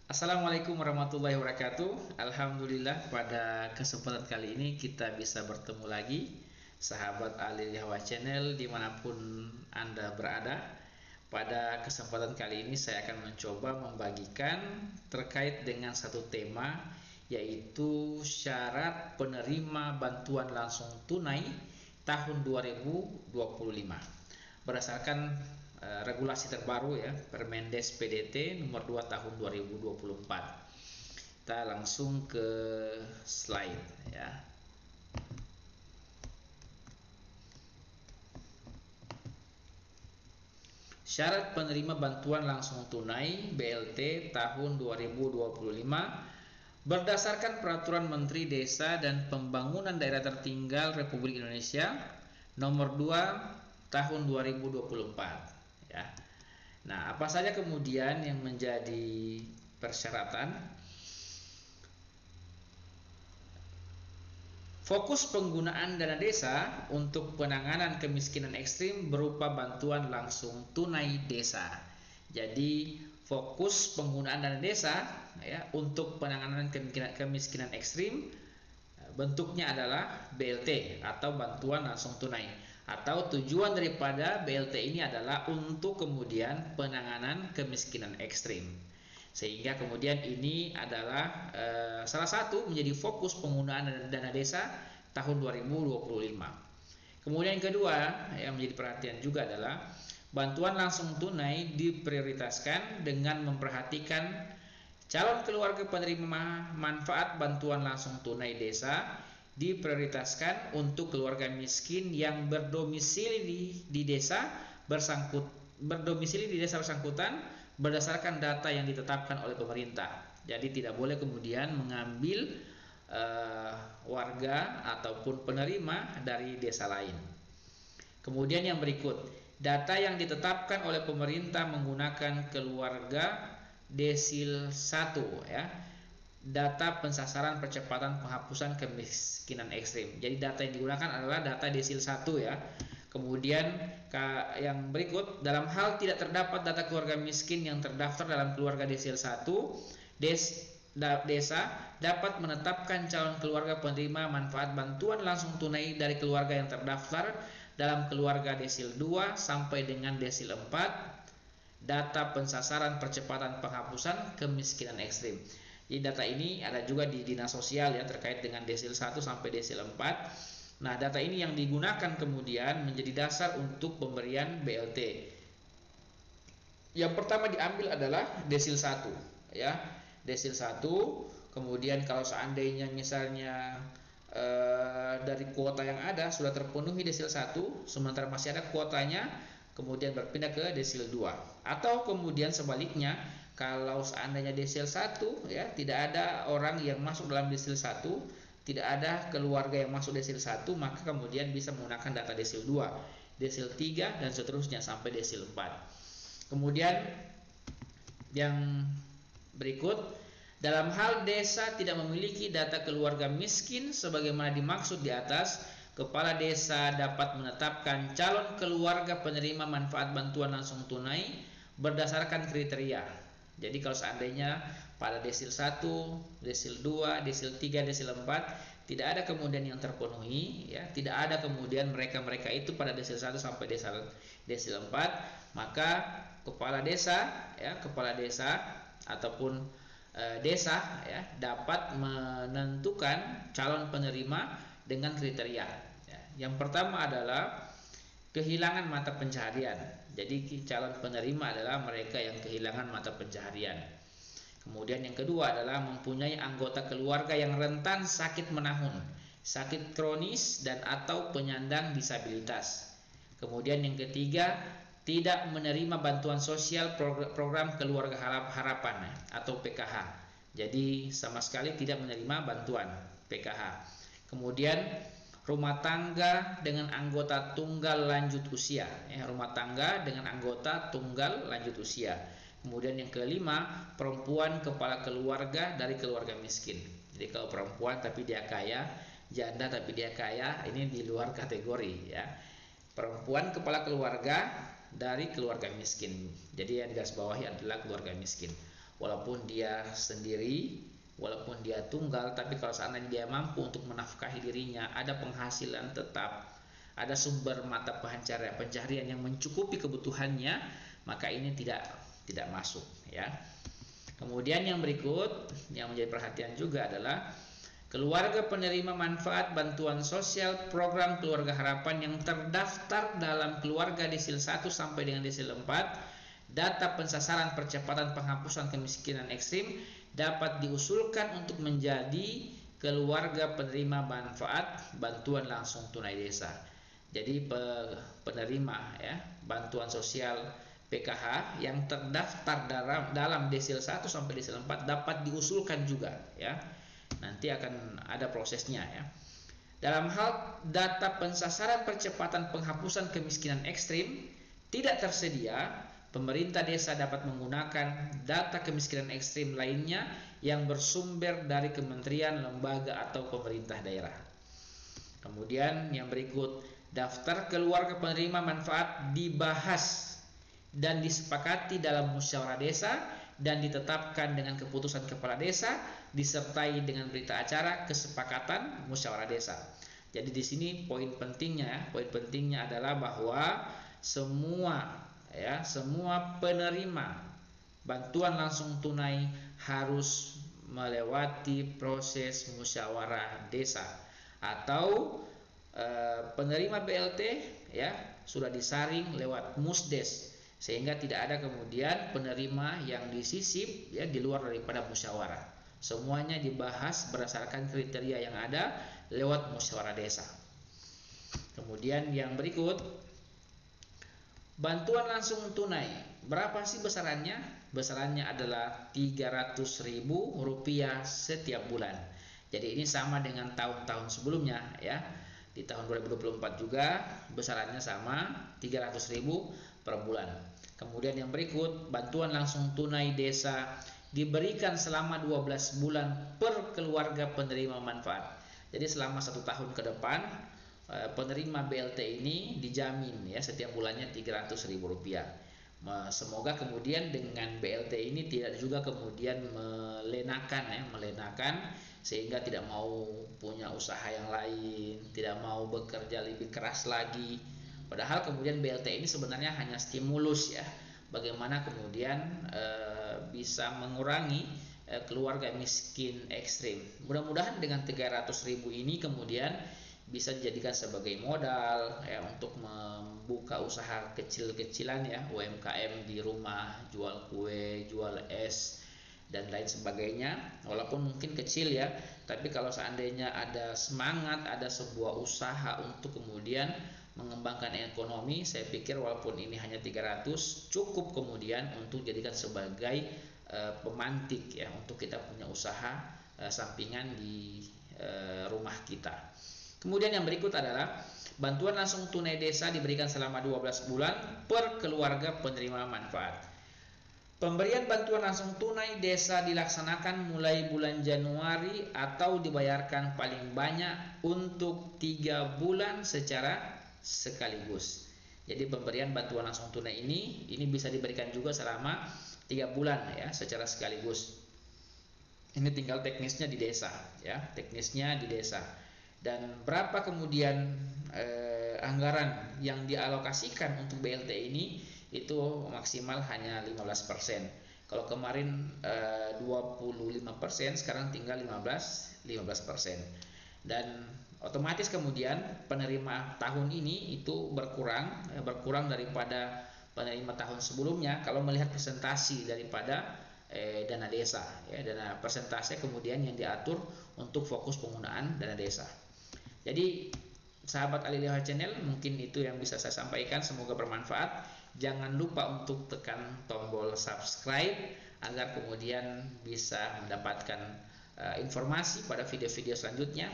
Assalamualaikum warahmatullahi wabarakatuh. Alhamdulillah pada kesempatan kali ini kita bisa bertemu lagi sahabat Ali Hawa Channel dimanapun Anda berada. Pada kesempatan kali ini saya akan mencoba membagikan terkait dengan satu tema, yaitu syarat penerima bantuan langsung tunai tahun 2025 berdasarkan regulasi terbaru ya, Permendes PDT nomor 2 tahun 2024. Kita langsung ke slide ya. Syarat penerima bantuan langsung tunai BLT tahun 2025 berdasarkan Peraturan Menteri Desa dan Pembangunan Daerah Tertinggal Republik Indonesia nomor 2 tahun 2024 ya. Nah, apa saja kemudian yang menjadi persyaratan? Fokus penggunaan dana desa untuk penanganan kemiskinan ekstrim berupa bantuan langsung tunai desa. Jadi fokus penggunaan dana desa ya untuk penanganan kemiskinan ekstrim bentuknya adalah BLT atau bantuan langsung tunai, atau tujuan daripada BLT ini adalah untuk kemudian penanganan kemiskinan ekstrim, sehingga kemudian ini adalah salah satu menjadi fokus penggunaan dana desa tahun 2025. Kemudian yang kedua yang menjadi perhatian juga adalah bantuan langsung tunai diprioritaskan dengan memperhatikan calon keluarga penerima manfaat bantuan langsung tunai desa diprioritaskan untuk keluarga miskin yang berdomisili di desa bersangkutan berdasarkan data yang ditetapkan oleh pemerintah. Jadi tidak boleh kemudian mengambil warga ataupun penerima dari desa lain. Kemudian yang berikut, data yang ditetapkan oleh pemerintah menggunakan keluarga desil 1 ya. Data pensasaran percepatan penghapusan kemiskinan ekstrim. Jadi data yang digunakan adalah data desil 1 ya. Kemudian yang berikut, dalam hal tidak terdapat data keluarga miskin yang terdaftar dalam keluarga desil 1, desa dapat menetapkan calon keluarga penerima manfaat bantuan langsung tunai dari keluarga yang terdaftar dalam keluarga desil 2 sampai dengan desil 4 data pensasaran percepatan penghapusan kemiskinan ekstrim. Jadi data ini ada juga di Dinas Sosial ya, terkait dengan desil 1 sampai desil 4. Nah, data ini yang digunakan kemudian menjadi dasar untuk pemberian BLT. Yang pertama diambil adalah desil 1 ya. Desil 1, kemudian kalau seandainya misalnya dari kuota yang ada sudah terpenuhi desil 1, sementara masih ada kuotanya, kemudian berpindah ke desil 2. Atau kemudian sebaliknya, kalau seandainya desil 1 ya, tidak ada orang yang masuk dalam desil 1, tidak ada keluarga yang masuk desil 1, maka kemudian bisa menggunakan data desil 2, desil 3 dan seterusnya sampai desil 4. Kemudian yang berikut, dalam hal desa tidak memiliki data keluarga miskin sebagaimana dimaksud di atas, kepala desa dapat menetapkan calon keluarga penerima manfaat bantuan langsung tunai berdasarkan kriteria. Jadi kalau seandainya pada desil 1, desil 2, desil 3, desil 4 tidak ada kemudian yang terpenuhi ya, tidak ada kemudian mereka itu pada desil 1 sampai desil 4, maka kepala desa ataupun desa ya dapat menentukan calon penerima dengan kriteria ya. Yang pertama adalah kehilangan mata pencaharian. Jadi calon penerima adalah mereka yang kehilangan mata pencaharian. Kemudian yang kedua adalah mempunyai anggota keluarga yang rentan sakit menahun, sakit kronis dan atau penyandang disabilitas. Kemudian yang ketiga, tidak menerima bantuan sosial program keluarga harapan atau PKH. Jadi sama sekali tidak menerima bantuan PKH. Kemudian rumah tangga dengan anggota tunggal lanjut usia ya, rumah tangga dengan anggota tunggal lanjut usia. Kemudian yang kelima, perempuan kepala keluarga dari keluarga miskin. Jadi kalau perempuan tapi dia kaya, janda tapi dia kaya, ini di luar kategori ya. Perempuan kepala keluarga dari keluarga miskin. Jadi yang digarisbawahi adalah keluarga miskin. walaupun dia sendiri, walaupun dia tunggal, tapi kalau seandainya dia mampu untuk menafkahi dirinya, ada penghasilan tetap, ada sumber mata pencaharian yang mencukupi kebutuhannya, maka ini tidak masuk, ya. Kemudian yang berikut yang menjadi perhatian juga adalah keluarga penerima manfaat bantuan sosial program Keluarga Harapan yang terdaftar dalam keluarga desil 1 sampai dengan desil 4, data pensasaran percepatan penghapusan kemiskinan ekstrim dapat diusulkan untuk menjadi keluarga penerima manfaat bantuan langsung tunai desa. Jadi penerima, ya, bantuan sosial PKH yang terdaftar dalam desil 1 sampai desil 4 dapat diusulkan juga, ya. Nanti akan ada prosesnya, ya. Dalam hal data pensasaran percepatan penghapusan kemiskinan ekstrim tidak tersedia, pemerintah desa dapat menggunakan data kemiskinan ekstrim lainnya yang bersumber dari kementerian, lembaga, atau pemerintah daerah. Kemudian yang berikut, daftar keluarga penerima manfaat dibahas dan disepakati dalam musyawarah desa dan ditetapkan dengan keputusan kepala desa disertai dengan berita acara kesepakatan musyawarah desa. Jadi di sini poin pentingnya adalah bahwa semua penerima bantuan langsung tunai harus melewati proses musyawarah desa, atau penerima BLT, ya, sudah disaring lewat musdes, sehingga tidak ada kemudian penerima yang disisip, ya, di luar daripada musyawarah. Semuanya dibahas berdasarkan kriteria yang ada lewat musyawarah desa. Kemudian yang berikut, bantuan langsung tunai. Berapa sih besarannya? Besarannya adalah Rp300.000 setiap bulan. Jadi ini sama dengan tahun-tahun sebelumnya, ya. Di tahun 2024 juga besarannya sama, Rp300.000 per bulan. Kemudian yang berikut, bantuan langsung tunai desa diberikan selama 12 bulan per keluarga penerima manfaat. Jadi selama 1 tahun ke depan, penerima BLT ini dijamin, ya, setiap bulannya Rp300.000. Semoga kemudian dengan BLT ini tidak juga kemudian melenakan sehingga tidak mau punya usaha yang lain, tidak mau bekerja lebih keras lagi. Padahal kemudian BLT ini sebenarnya hanya stimulus, ya, bagaimana kemudian bisa mengurangi keluarga miskin ekstrim. Mudah-mudahan dengan Rp300.000 ini kemudian bisa dijadikan sebagai modal, ya, untuk membuka usaha kecil-kecilan, ya, UMKM di rumah, jual kue, jual es, dan lain sebagainya. Walaupun mungkin kecil, ya, tapi kalau seandainya ada semangat, ada sebuah usaha untuk kemudian mengembangkan ekonomi, saya pikir walaupun ini hanya 300 cukup kemudian untuk jadikan sebagai pemantik, ya, untuk kita punya usaha sampingan di rumah kita. Kemudian yang berikut adalah bantuan langsung tunai desa diberikan selama 12 bulan per keluarga penerima manfaat. Pemberian bantuan langsung tunai desa dilaksanakan mulai bulan Januari atau dibayarkan paling banyak untuk 3 bulan secara sekaligus. Jadi pemberian bantuan langsung tunai ini bisa diberikan juga selama 3 bulan, ya, secara sekaligus. Ini tinggal teknisnya di desa, ya, teknisnya di desa. Dan berapa kemudian anggaran yang dialokasikan untuk BLT ini itu maksimal hanya 15%. Kalau kemarin 25%, sekarang tinggal 15%. Dan otomatis kemudian penerima tahun ini itu berkurang daripada penerima tahun sebelumnya kalau melihat presentasi daripada dana desa, ya, dana persentase kemudian yang diatur untuk fokus penggunaan dana desa. Jadi sahabat Alilihah Channel, mungkin itu yang bisa saya sampaikan, semoga bermanfaat. Jangan lupa untuk tekan tombol subscribe agar kemudian bisa mendapatkan informasi pada video-video selanjutnya.